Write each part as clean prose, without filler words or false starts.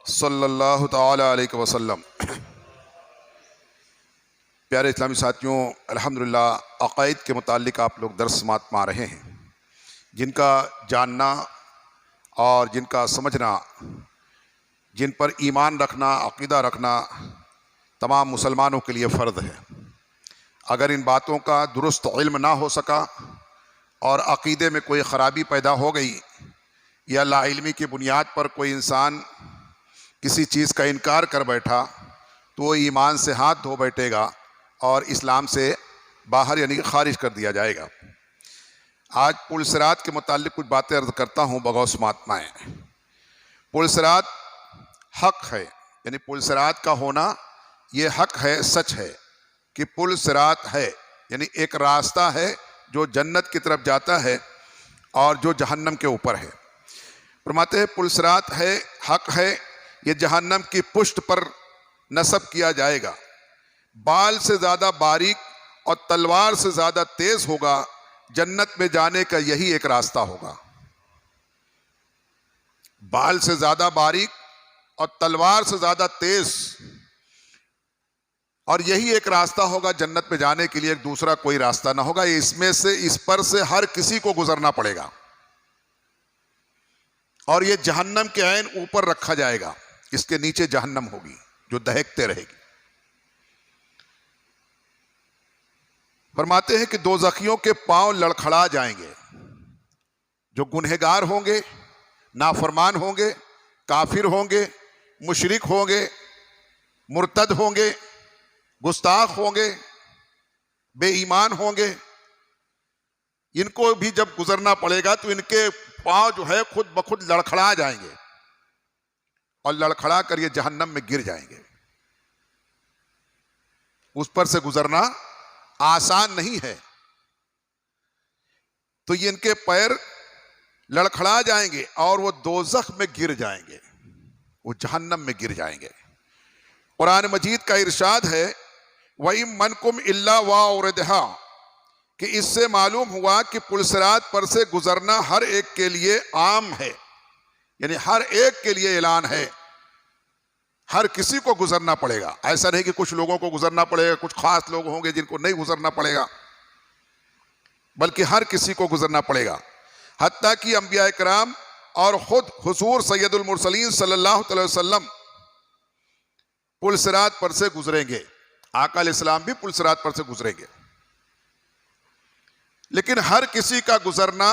सल्लल्लाहु ताला अलैहि वसल्लम। प्यारे इस्लामी साथियों, अल्हम्दुलिल्लाह अक़ाइद के मुतालिक आप लोग दर्स समात में आ रहे हैं, जिनका जानना और जिनका समझना, जिन पर ईमान रखना, अक़ीदा रखना तमाम मुसलमानों के लिए फ़र्ज़ है। अगर इन बातों का दुरुस्त इल्म ना हो सका और अक़ीदे में कोई ख़राबी पैदा हो गई या लाइल्मी की बुनियाद पर कोई इंसान किसी चीज़ का इनकार कर बैठा तो वो ईमान से हाथ धो बैठेगा और इस्लाम से बाहर यानी कि खारिज कर दिया जाएगा। आज पुल सिरात के मुतालिक कुछ बातें अर्ज़ करता हूँ, बगौस मातमाएँ। पुल सिरात हक़ है, यानी पुल सिरात का होना ये हक़ है, सच है कि पुल सिरात है, यानी एक रास्ता है जो जन्नत की तरफ जाता है और जो जहन्नम के ऊपर है। फरमाते हैं पुल सिरात है, हक़ है, ये जहन्नम की पुष्ट पर नस्ब किया जाएगा। बाल से ज़्यादा बारीक और तलवार से ज़्यादा तेज़ होगा। जन्नत में जाने का यही एक रास्ता होगा। बाल से ज़्यादा बारीक और तलवार से ज़्यादा तेज़, और यही एक रास्ता होगा जन्नत में जाने के लिए। एक दूसरा कोई रास्ता ना होगा। इसमें से, इस पर से हर किसी को गुजरना पड़ेगा और ये जहन्नम के ऐन ऊपर रखा जाएगा। इसके नीचे जहन्नम होगी जो दहकते रहेगी। फरमाते हैं कि दोज़खियों के पांव लड़खड़ा जाएंगे। जो गुनहगार होंगे, नाफरमान होंगे, काफिर होंगे, मुशरिक होंगे, मुर्तद होंगे, गुस्ताख होंगे, बेईमान होंगे, इनको भी जब गुजरना पड़ेगा तो इनके पांव जो है खुद ब खुद लड़खड़ा जाएंगे और लड़खड़ा कर ये जहन्नम में गिर जाएंगे। उस पर से गुजरना आसान नहीं है। तो ये इनके पैर लड़खड़ा जाएंगे और वो दोज़ख में गिर जाएंगे, वो जहन्नम में गिर जाएंगे। कुरान मजीद का इरशाद है, वही मनकुम इल्ला वाउरदहा, कि इससे मालूम हुआ कि पुलसिरात पर से गुजरना हर एक के लिए आम है, यानी हर एक के लिए ऐलान है। हर किसी को गुजरना पड़ेगा। ऐसा नहीं कि कुछ लोगों को गुजरना पड़ेगा, कुछ खास लोग होंगे जिनको नहीं गुजरना पड़ेगा, बल्कि हर किसी को गुजरना पड़ेगा। हत्ता कि अंबिया इकराम और खुद हुजूर सैयदुल मुरसलीन सल्लल्लाहु अलैहि वसल्लम पुलसिरात पर से गुजरेंगे। आका अलैहिस्सलाम भी पुलसिरात पर से गुजरेंगे, लेकिन हर किसी का गुजरना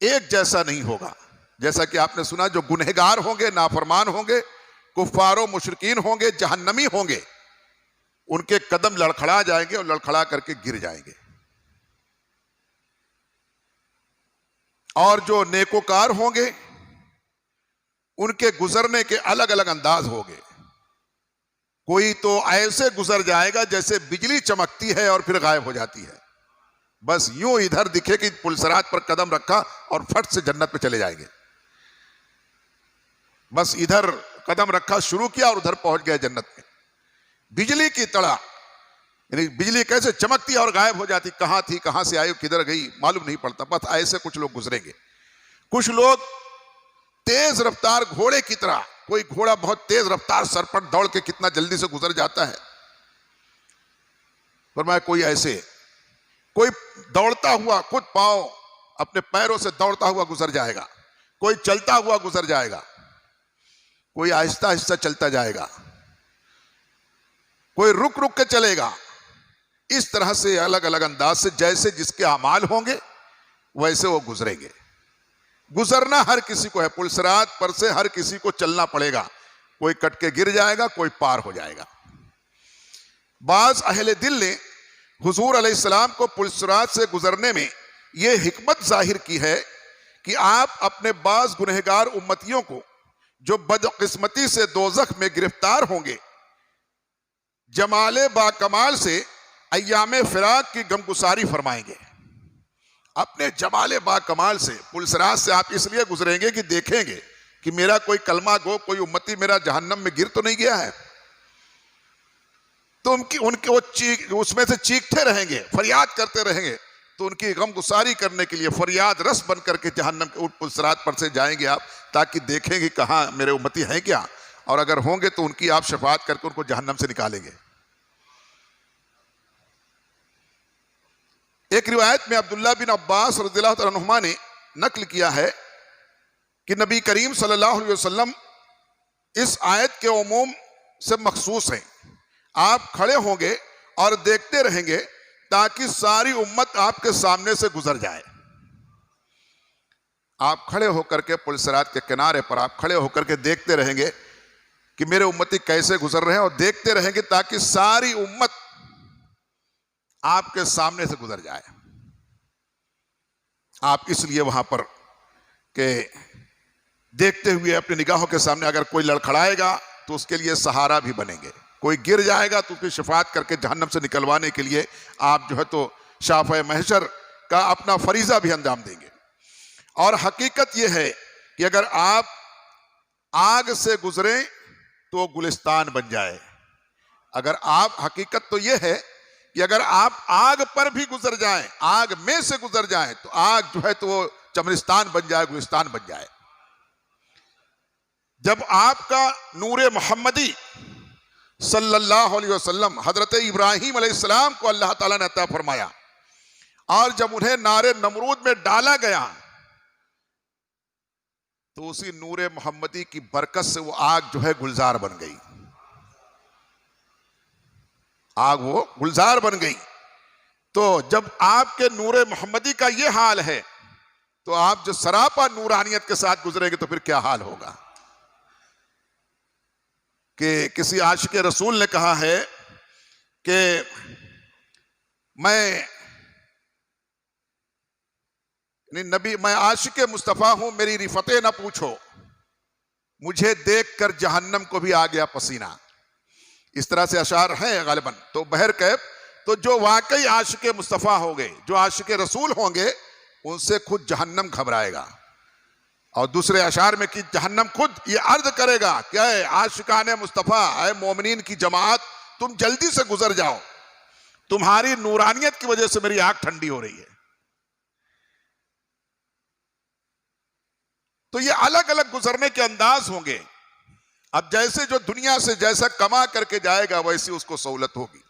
एक जैसा नहीं होगा। जैसा कि आपने सुना, जो गुनहगार होंगे, नाफरमान होंगे, कुफ्फारो मुशरिकीन होंगे, जहन्नमी होंगे, उनके कदम लड़खड़ा जाएंगे और लड़खड़ा करके गिर जाएंगे। और जो नेकोकार होंगे, उनके गुजरने के अलग अलग अंदाज होंगे। कोई तो ऐसे गुजर जाएगा जैसे बिजली चमकती है और फिर गायब हो जाती है। बस यूं इधर दिखे कि पुलसिरात पर कदम रखा और फट से जन्नत पे चले जाएंगे। बस इधर कदम रखा, शुरू किया और उधर पहुंच गए जन्नत में। बिजली की तरह, यानी बिजली कैसे चमकती है और गायब हो जाती, कहां थी, कहां से आई, किधर गई, मालूम नहीं पड़ता। बस ऐसे कुछ लोग गुजरेंगे। कुछ लोग तेज रफ्तार घोड़े की तरह, कोई घोड़ा बहुत तेज रफ्तार सर पर दौड़ के कितना जल्दी से गुजर जाता है, फरमाया कोई ऐसे, कोई दौड़ता हुआ खुद पांव अपने पैरों से दौड़ता हुआ गुजर जाएगा, कोई चलता हुआ गुजर जाएगा, कोई आहिस्ता आहिस्ता चलता जाएगा, कोई रुक रुक के चलेगा। इस तरह से अलग अलग अंदाज से जैसे जिसके अमाल होंगे वैसे वो गुजरेंगे। गुजरना हर किसी को है। पुलसिरात पर से हर किसी को चलना पड़ेगा। कोई कट के गिर जाएगा, कोई पार हो जाएगा। बाज अहले दिल ने हुजूर अलैहिस्सलाम को पुलसिरात से गुजरने में यह हिकमत जाहिर की है कि आप अपने बाज गुनहगार उम्मतियों को, जो बदकिस्मती से दोज़ख में गिरफ्तार होंगे, जमाले बाकमाल से अय्यामे फिराक की गमगुसारी फरमाएंगे। अपने जमाले बाकमाल से पुलसिरात से आप इसलिए गुजरेंगे कि देखेंगे कि मेरा कोई कलमा गो, कोई उम्मती मेरा जहन्नम में गिर तो नहीं गया है। तो उनके वो उसमें से चीखते रहेंगे, फरियाद करते रहेंगे, तो उनकी गमगुसारी करने के लिए फरियाद रस बन करके जहन्नम के पुलसरात पर से जाएंगे आप, ताकि देखेंगे कहाँ मेरे उम्मती हैं क्या, और अगर होंगे तो उनकी आप शफाअत करके उनको जहन्नम से निकालेंगे। एक रिवायत में अब्दुल्ला बिन अब्बास रज़ियल्लाहु तआला अन्हुमा ने नकल किया है कि नबी करीम सल्लल्लाहु अलैहि वसल्लम इस आयत के उमूम से मखसूस हैं। आप खड़े होंगे और देखते रहेंगे ताकि सारी उम्मत आपके सामने से गुजर जाए। आप खड़े होकर के पुलसरात के किनारे पर आप खड़े होकर के देखते रहेंगे कि मेरे उम्मती कैसे गुजर रहे हैं, और देखते रहेंगे ताकि सारी उम्मत आपके सामने से गुजर जाए। आप इसलिए वहां पर के देखते हुए अपनी निगाहों के सामने अगर कोई लड़खड़ाएगा तो उसके लिए सहारा भी बनेंगे, कोई गिर जाएगा तो उसकी शफाअत करके जहन्नम से निकलवाने के लिए आप जो है तो शाफ़े महशर का अपना फरीजा भी अंजाम देंगे। और हकीकत यह है कि अगर आप आग से गुजरें तो गुलिस्तान बन जाए। अगर आप हकीकत तो यह है कि अगर आप आग पर भी गुजर जाएं, आग में से गुजर जाएं, तो आग जो है तो वो चमनिस्तान बन जाए, गुलिस्तान बन जाए। जब आपका नूरे मोहम्मदी सल्लल्लाहु अलैहि वसल्लम हजरत इब्राहीम अलैहिस्सलाम को अल्लाह ताला ने अता फरमाया, और जब उन्हें नारे नमरूद में डाला गया तो उसी नूरे मोहम्मदी की बरकत से वो आग जो है गुलजार बन गई, आग वो गुलजार बन गई। तो जब आपके नूरे मोहम्मदी का ये हाल है तो आप जो सरापा नूरानियत के साथ गुजरेंगे तो फिर क्या हाल होगा। कि किसी आशिक रसूल ने कहा है कि मैं आशिक मुस्तफ़ा हूं, मेरी रिफतें ना पूछो, मुझे देखकर जहन्नम को भी आ गया पसीना। इस तरह से अशार हैं गालिबन। तो बहरकैफ तो जो वाकई आशिक मुस्तफ़ा होंगे, जो आशिक रसूल होंगे, उनसे खुद जहन्नम घबराएगा। और दूसरे अशार में कि जहन्नम खुद ये अर्ज करेगा कि ऐ आशिकाने मुस्तफ़ा, ऐ मोमिनीन की जमात, तुम जल्दी से गुजर जाओ, तुम्हारी नूरानियत की वजह से मेरी आंख ठंडी हो रही है। तो ये अलग अलग गुजरने के अंदाज होंगे। अब जैसे जो दुनिया से जैसा कमा करके जाएगा वैसी उसको सहूलत होगी।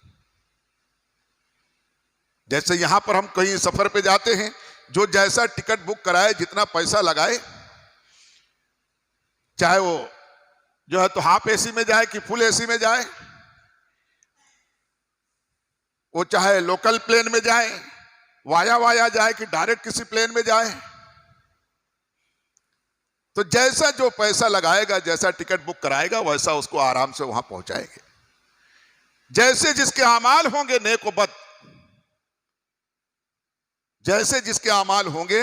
जैसे यहां पर हम कहीं सफर पे जाते हैं, जो जैसा टिकट बुक कराए, जितना पैसा लगाए, चाहे वो जो है तो हाफ एसी में जाए कि फुल एसी में जाए, वो चाहे लोकल प्लेन में जाए, वाया जाए कि डायरेक्ट किसी प्लेन में जाए, तो जैसा जो पैसा लगाएगा, जैसा टिकट बुक कराएगा, वैसा उसको आराम से वहां पहुंचाएंगे। जैसे जिसके अमाल होंगे नेक व बद, जैसे जिसके अमाल होंगे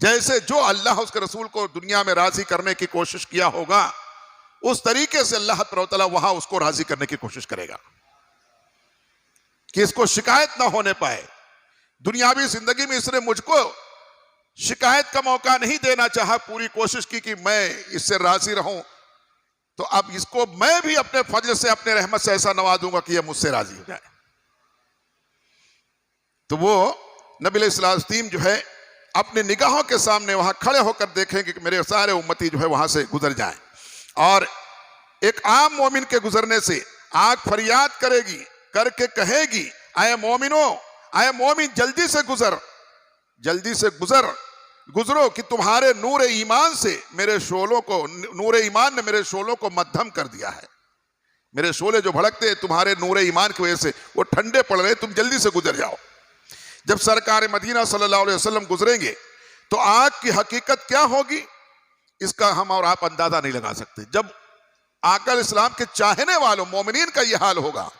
जैसे जो अल्लाह उसके रसूल को दुनिया में राजी करने की कोशिश किया होगा, उस तरीके से अल्लाह तआला वहां उसको राजी करने की कोशिश करेगा कि इसको शिकायत ना होने पाए। दुनियावी जिंदगी में इसने मुझको शिकायत का मौका नहीं देना चाहा, पूरी कोशिश की कि मैं इससे राजी रहूं, तो अब इसको मैं भी अपने फजल से, अपने रहमत से ऐसा नवाजूंगा कि यह मुझसे राजी हो जाए। तो वो नबी अलैहिस्सलाम जो है अपनी निगाहों के सामने वहां खड़े होकर देखेंगे कि मेरे सारे उम्मती जो है वहां से गुजर जाएं। और एक आम मोमिन के गुजरने से आंख फरियाद करेगी, करके कहेगी, आए मोमिनो, आए मोमिन, जल्दी से गुजर, जल्दी से गुजरो कि तुम्हारे नूर ईमान से मेरे शोलों को, नूर ईमान ने मेरे शोलों को मध्यम कर दिया है। मेरे शोले जो भड़कते हैं तुम्हारे नूर ईमान की वजह से वो ठंडे पड़ रहे, तुम जल्दी से गुजर जाओ। जब सरकार मदीना सल्लल्लाहु अलैहि वसल्लम गुजरेंगे तो आग की हकीकत क्या होगी, इसका हम और आप अंदाजा नहीं लगा सकते। जब आका इस्लाम के चाहने वालों मोमिनीन का यह हाल होगा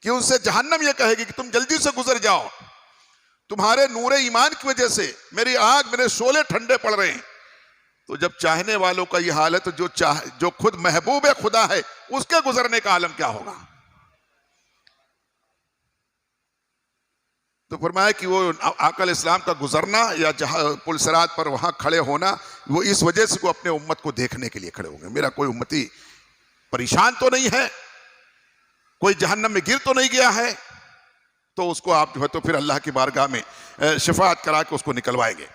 कि उनसे जहन्नम यह कहेगी कि तुम जल्दी से गुजर जाओ, तुम्हारे नूरे ईमान की वजह से मेरी आग, मेरे शोले ठंडे पड़ रहे हैं। तो जब चाहने वालों का यह हाल है तो जो खुद महबूब खुदा है उसके गुजरने का आलम क्या होगा। तो फरमाया कि वो आका इस्लाम का गुजरना या जहां पुलसरात पर वहां खड़े होना, वो इस वजह से वो अपने उम्मत को देखने के लिए खड़े होंगे। मेरा कोई उम्मती परेशान तो नहीं है, कोई जहन्नम में गिर तो नहीं गया है, तो उसको आप जो है तो फिर अल्लाह की बारगाह में शफाअत करा के उसको निकलवाएंगे।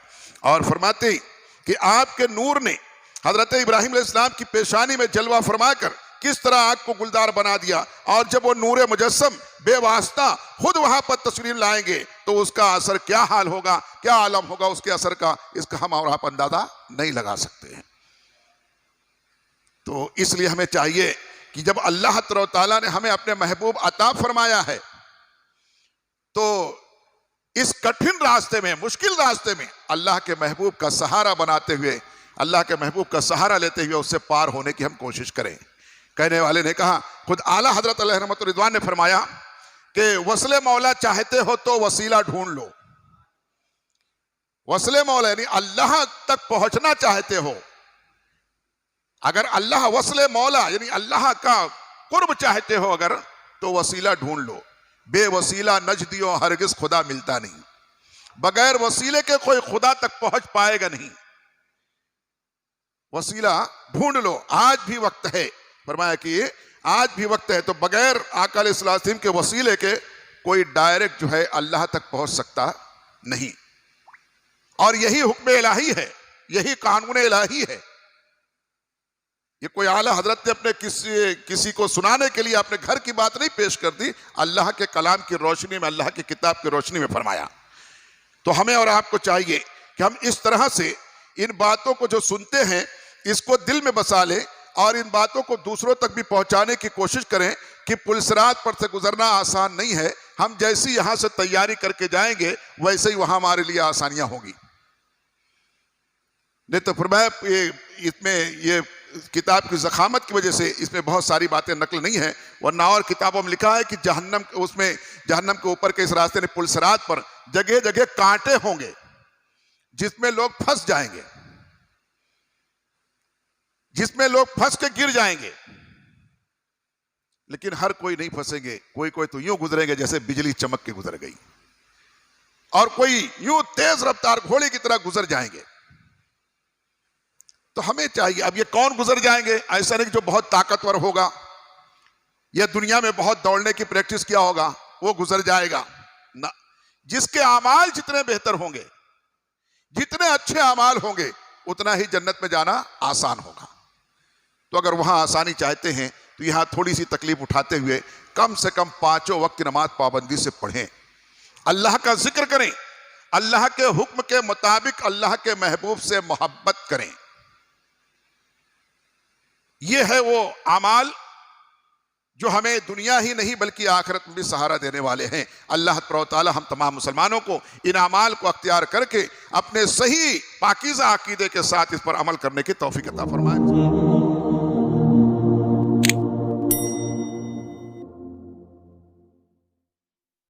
और फरमाते हैं कि आपके नूर ने हजरत इब्राहिम अलैहिस्सलाम की पेशानी में जलवा फरमाकर किस तरह आग को गुलदार बना दिया, और जब वो नूर मुजस्सम बेवास्ता खुद वहां पर तस्वीर लाएंगे तो उसका असर क्या हाल होगा, क्या आलम होगा उसके असर का, इसका हम और आप अंदाजा नहीं लगा सकते हैं। तो इसलिए हमें चाहिए कि जब अल्लाह ताला ने हमें अपने महबूब अता फरमाया है तो इस कठिन रास्ते में, मुश्किल रास्ते में अल्लाह के महबूब का सहारा बनाते हुए, अल्लाह के महबूब का सहारा लेते हुए उससे पार होने की हम कोशिश करें। कहने वाले ने कहा, खुद आला हजरत अलैहि रहमत रिदवान ने फरमाया कि वसले मौला चाहते हो तो वसीला ढूंढ लो। वसले मौला यानी अल्लाह तक पहुंचना चाहते हो, अगर अल्लाह वसले मौला यानी अल्लाह का कुर्ब चाहते हो अगर, तो वसीला ढूंढ लो। बेवसीला नजदियो हरगिज खुदा मिलता नहीं, बगैर वसीले के कोई खुदा तक पहुंच पाएगा नहीं। वसीला ढूंढ लो, आज भी वक्त है। फरमाया कि आज भी वक्त है, तो बगैर आका अलैहिस्सलाम के वसीले के कोई डायरेक्ट जो है अल्लाह तक पहुंच सकता नहीं। और यही हुक्म इलाही है, यही कानून इलाही है। ये कोई आला हजरत ने अपने किसी को सुनाने के लिए अपने घर की बात नहीं पेश कर दी, अल्लाह के कलाम की रोशनी में, अल्लाह की किताब की रोशनी में फरमाया। तो हमें और आपको चाहिए कि हम इस तरह से इन बातों को जो सुनते हैं इसको दिल में बसा लें और इन बातों को दूसरों तक भी पहुंचाने की कोशिश करें कि पुलसरात पर से गुजरना आसान नहीं है। हम जैसी यहां से तैयारी करके जाएंगे वैसे ही वहां हमारे लिए आसानियां होंगी। नहीं तो फिर मैं इसमें ये किताब की ज़खामत की वजह से इसमें बहुत सारी बातें नकल नहीं है, वरना और किताबों में लिखा है कि जहन्नम, उसमें जहन्नम के ऊपर के इस रास्ते ने पुलसरात पर जगह जगह कांटे होंगे जिसमें लोग फंस जाएंगे, जिसमें लोग फंस के गिर जाएंगे। लेकिन हर कोई नहीं फंसेंगे, कोई कोई तो यूं गुजरेंगे जैसे बिजली चमक के गुजर गई, और कोई यूं तेज रफ्तार घोड़े की तरह गुजर जाएंगे। तो हमें चाहिए, अब ये कौन गुजर जाएंगे, ऐसा नहीं जो बहुत ताकतवर होगा या दुनिया में बहुत दौड़ने की प्रैक्टिस किया होगा वो गुजर जाएगा ना। जिसके अमाल जितने बेहतर होंगे, जितने अच्छे अमाल होंगे, उतना ही जन्नत में जाना आसान होगा। तो अगर वहां आसानी चाहते हैं तो यहां थोड़ी सी तकलीफ उठाते हुए कम से कम 5 वक्त की नमाज पाबंदी से पढ़ें, अल्लाह का जिक्र करें, अल्लाह के हुक्म के मुताबिक अल्लाह के महबूब से मोहब्बत करें। ये है वो अमाल जो हमें दुनिया ही नहीं बल्कि आखिरत में भी सहारा देने वाले हैं। अल्लाह ताला हम तमाम मुसलमानों को इन अमाल को अख्तियार करके अपने सही पाकीज़ा अकीदे के साथ इस पर अमल करने की तौफीक अता फरमाए।